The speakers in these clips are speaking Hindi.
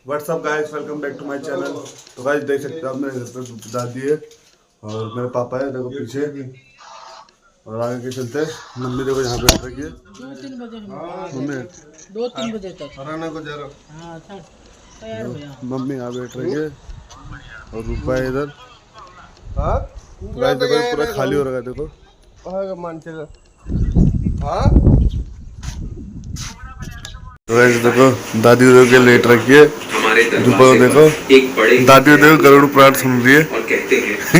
WhatsApp guys, welcome back to my channel. तो गाइस देख सकते हो आप मेरे घर पे दादी है और मेरे पापा है देखो पीछे। और आगे के चलते हैं। मम्मी देखो यहाँ पे बैठ रखी है। 2-3 बजे मम्मी 2-3 बजे तक। हराना को जा रहा हाँ अच्छा तैयार हो जा। मम्मी यहाँ बैठ रही है और रूपा है इधर। हाँ तो गाइस देखो ये पूरा खाली हो रखा है देखो। मान चलो। हाँ तो गाइस देखो दादी उधर के लेट रखी है। रूपा को देखो, दादी को देखो गरुड़ पुराण सुन रही है।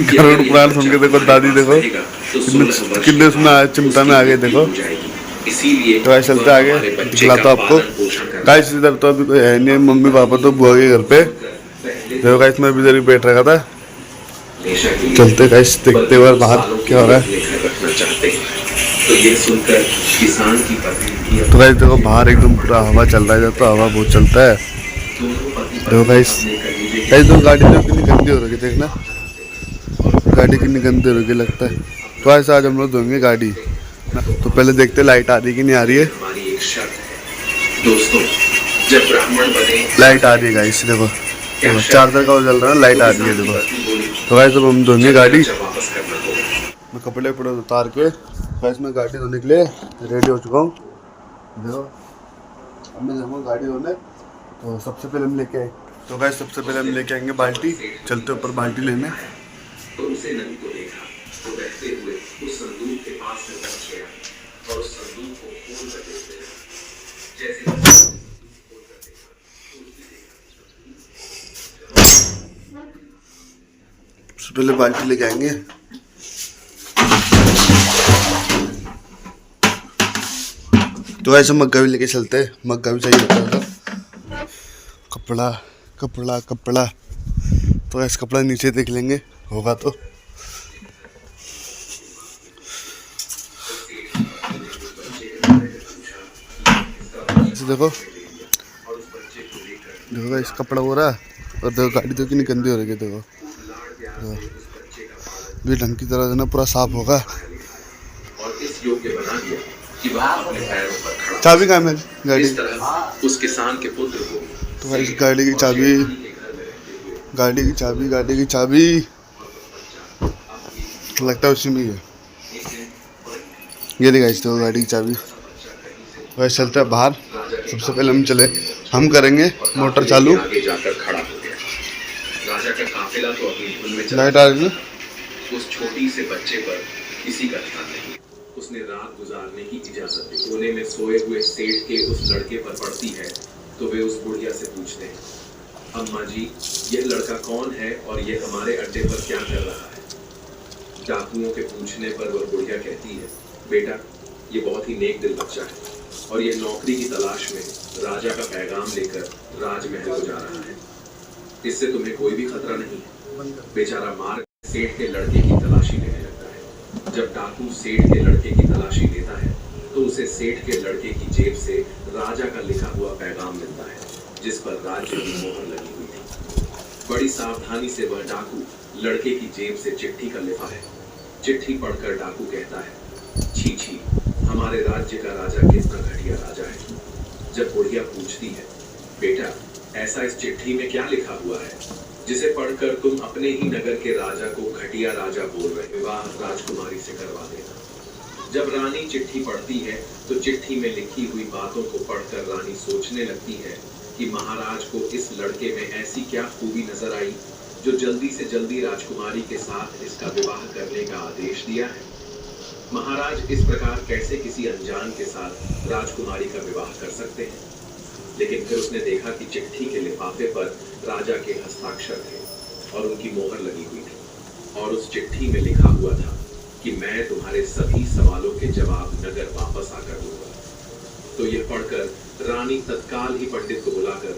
गरुड़ पुराण सुन के देखो दादी देखो कितने उसमें चिमटा में आ गए देखो। तो गाइस चलते आगे दिखलाता हूं आपको। गाइस इधर तो अभी कोई है नहीं, मम्मी पापा तो बुआ के घर पे। देखो गाइस मैं भी इधर ही बैठ रखा था। चलते गाइस देखते हुए बाहर क्या हो रहा है। तो गाइस देखो बाहर एकदम पूरा हवा चल रहा है, तो हवा बहुत चलता है। देखो गाइस तो गाड़ी तो कितनी गंदी हो रही है, देखना गाड़ी कितनी गंदी हो रही है लगता है। तो ऐसा आज हम लोग धोएंगे गाड़ी। तो पहले देखते लाइट आ रही है कि नहीं आ रही है। लाइट आ रही है गाइस देखो, चार्जर का जल रहा है, लाइट आ रही है देखो। तो गाइस अब हम धोएंगे गाड़ी। मैं कपड़े वपड़े उतार के गाइस मैं गाड़ी धोने के लिए रेडी हो चुका हूँ। देखो अब मैं जाऊँगा गाड़ी धोने। तो सबसे पहले हम लेके आए, तो गाइस सबसे पहले हम लेके आएंगे बाल्टी। चलते ऊपर बाल्टी लेने। तो उसे नदी को देखा तो बहते हुए उस संदूक के पास में पहुंच गया और उस संदूक को खोल कर देखते रहा। जैसे सबसे पहले बाल्टी लेके आएंगे। तो ऐसे मग्गा भी लेके चलते हैं, मग्गा भी चाहिए होता है। कपड़ा कपड़ा कपड़ा तो ऐसे कपड़ा नीचे देख लेंगे होगा तो। देखो देखो इस कपड़ा हो रहा है और देखो गाड़ी तो कितनी गंदी हो रही है। देखो ये ढंग की तरह से ना पूरा साफ होगा। चाबी कहाँ है मेरी गाड़ी? उस किसान के पुत्र को तो भाई गाड़ी की चाबी, गाड़ी की चाबी, गाड़ी की चाबी लगता है उसी में ही है। ये दिखाई तो गाड़ी की चाबी। वैसे चलते हैं बाहर। सबसे पहले हम करेंगे मोटर चालू। जाकर खड़ा हो गया। राजा का काफिला तो अपनी धुन में लाइट आ रही है। उस छोटी से बच्चे पर किसी का ध्यान नहीं। उसने रात गुजारने की इजाजत दी। कोने में सोए हुए सेठ के उस लड़के पर पड़ती है तो वे उस बुढ़िया से पूछते हैं, अम्मा जी यह लड़का कौन है और ये हमारे अड्डे पर क्या कर रहा है? डाकुओं के पूछने पर वह बुढ़िया कहती है, बेटा ये बहुत ही नेक दिल बच्चा है और यह नौकरी की तलाश में राजा का पैगाम लेकर राजमहल को जा रहा है। इससे तुम्हें कोई भी खतरा नहीं है। बेचारा मार्ग सेठ के लड़के की तलाशी लेने लगता है। जब डाकू सेठ के लड़के की तलाशी लेता है तो उसे सेठ के लड़के की जेब से राजा का लिखा हुआ पैगाम मिलता है जिस पर राज्य की मोहर लगी हुई थी। बड़ी सावधानी से वह डाकू लड़के की जेब से चिट्ठी का लिफा है। चिट्ठी पढ़कर डाकू कहता है, छी छी हमारे राज्य का राजा कितना घटिया राजा है। जब बुढ़िया पूछती है, बेटा ऐसा इस चिट्ठी में क्या लिखा हुआ है जिसे पढ़कर तुम अपने ही नगर के राजा को घटिया राजा बोल रहे? विवाह राजकुमारी से करवा देना। जब रानी चिट्ठी पढ़ती है तो चिट्ठी में लिखी हुई बातों को पढ़कर रानी सोचने लगती है कि महाराज को इस लड़के में ऐसी क्या खूबी नजर आई जो जल्दी से जल्दी राजकुमारी के साथ इसका विवाह करने का आदेश दिया है। महाराज इस प्रकार कैसे किसी अनजान के साथ राजकुमारी का विवाह कर सकते हैं? लेकिन फिर उसने देखा कि चिट्ठी के लिफाफे पर राजा के हस्ताक्षर थे और उनकी मोहर लगी हुई थी और उस चिट्ठी में लिखा हुआ था कि मैं तुम्हारे सभी सवालों के जवाब नगर वापस आकर दूंगा। तो यह पढ़कर रानी तत्काल ही पंडित को बुलाकर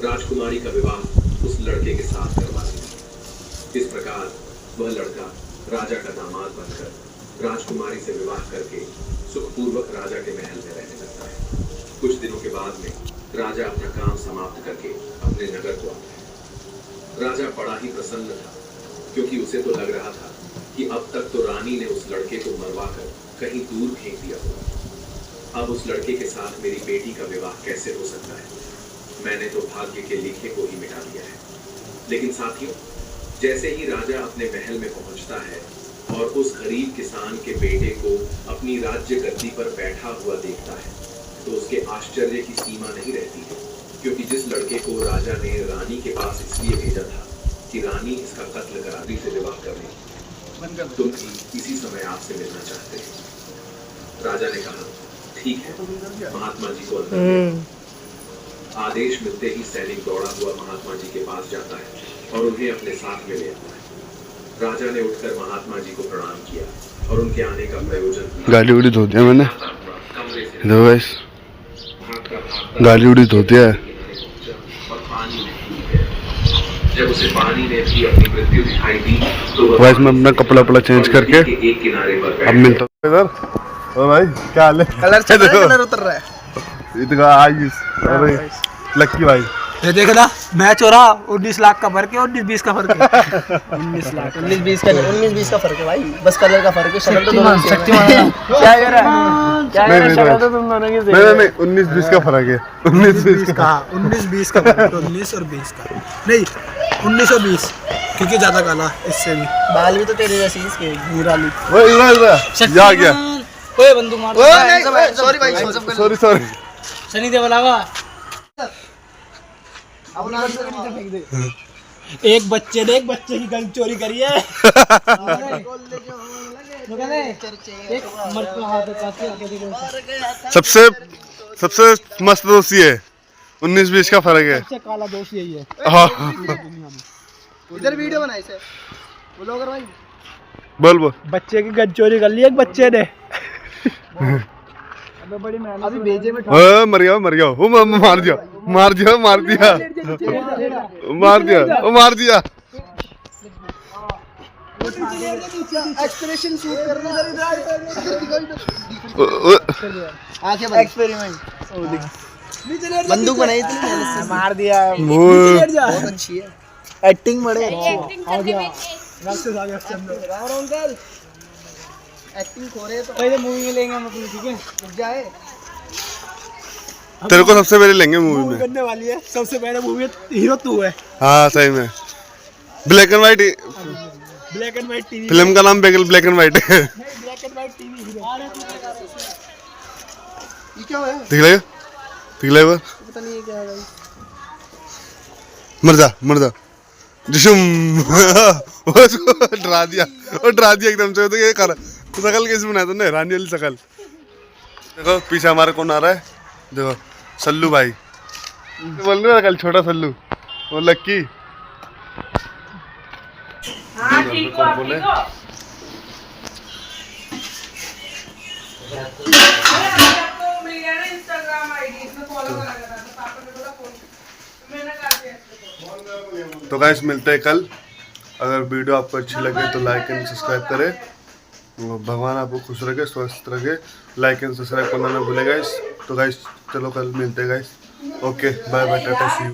राजकुमारी का विवाह उस लड़के के साथ करवा दी। इस प्रकार वह लड़का राजा का दामाद बनकर राजकुमारी से विवाह करके सुखपूर्वक राजा के महल में रहने लगता है। कुछ दिनों के बाद में राजा अपना काम समाप्त करके अपने नगर को आता है। राजा बड़ा ही प्रसन्न था क्योंकि उसे तो लग रहा था कि अब तक तो रानी ने उस लड़के को मरवाकर कहीं दूर फेंक दिया होगा। अब उस लड़के के साथ मेरी बेटी का विवाह कैसे हो सकता है? मैंने तो भाग्य के लिखे को ही मिटा दिया है। लेकिन साथियों, जैसे ही राजा अपने महल में पहुंचता है और उस गरीब किसान के बेटे को अपनी राज्य गद्दी पर बैठा हुआ देखता है, तो उसके आश्चर्य की सीमा नहीं रहती है, क्योंकि जिस लड़के को राजा ने रानी के पास इसलिए भेजा था कि रानी इसका कत्ल करा से विवाह कर ले, तुम भी इसी समय आपसे मिलना चाहते हैं। राजा ने कहा, ठीक है। महात्मा जी को अंदर ले। आदेश मिलते ही सैनिक दौड़ा हुआ महात्मा जी के पास जाता है और उन्हें अपने साथ में ले आता है। राजा ने उठकर महात्मा जी को प्रणाम किया और उनके आने का प्रयोजन गाली उड़ी धो दिया मैंने, देखो गाइस, गाली उड़ी धो दिया है। और पानी में डूब गया। जब उसे पानी ने भी अपनी मृत्यु दिखाई दी तो गाइस मैं अपना कपड़ा चेंज करके एक किनारे पर अब मिलता हूँ इधर। ओ भाई क्या हाल है? कलर उतर रहा है। इतना आयुष, अरे लक्की भाई ये देख ना, मैच हो रहा 19 लाख का फर्क है, 19-20 का फर्क है। 19 लाख 19-20 का फर्क है भाई, बस कलर का फर्क है। शक्ल तो दोनों शक्तिमान क्या कह रहा है? क्या कह रहा है? शक्ल तो तुम दोनों की सेम है। नहीं 19-20 का फर्क है। 19-20 का 19-20 का फर्क है, 19 और 20 का नहीं, 19 और 20, क्योंकि ज्यादा काला इससे भी। बाल भी तो तेरे जैसे इसके घूराली। वो इधर जा गया। ओए बंदूक मार। सॉरी भाई, सॉरी सनी देओल आवा। एक बच्चे की गन चोरी करी है। सबसे मस्त दोस्त ये है, 19-20 का फर्क है। सबसे काला दोस्त यही है। हाँ इधर वीडियो बनाई से ब्लॉगर भाई। बोल बच्चे की गन चोरी कर ली एक बच्चे ने। अबे बड़ी मेहनत अभी भेजे में मर गया वो मार दिया एक्सप्रेशन शूट करना आंखें बंद। एक्सपेरिमेंट बंदूक बनाई थी, मार दिया। बहुत अच्छी है एक्टिंग बड़े राम अंकल। एक्टिंग हो रहे तो पहले मूवी में लेंगे हम अपनी, ठीक है? रुक जाए। तेरे को सबसे पहले लेंगे मूवी में। करने वाली है सबसे पहले मूवी में, हीरो तू है। हाँ सही में, black and white TV film का नाम ब्लैक एंड व्हाइट है। Black and white TV hero. ये क्या है? दिख लेगा पता नहीं ये क्या है भाई। मर जा जिशुम। उसको डरा दिया एकदम से। तो ये कर शकल कैसे बनाया तुमने, रानी वाली शकल। देखो पीछे हमारे कौन आ रहा है, देखो सल्लू भाई। बोल रहे कल छोटा सल्लू, वो लक्की। बोले तो गाइस मिलते हैं कल। अगर वीडियो आपको अच्छी लगे तो लाइक एंड सब्सक्राइब करें। भगवान आपको खुश रखे, स्वस्थ रखे। लाइक एंड सब्सक्राइब करना ना भूले गाइस। तो गाइस चलो कल मिलते हैं गाइस। ओके बाय बाय, टाटा सी यू।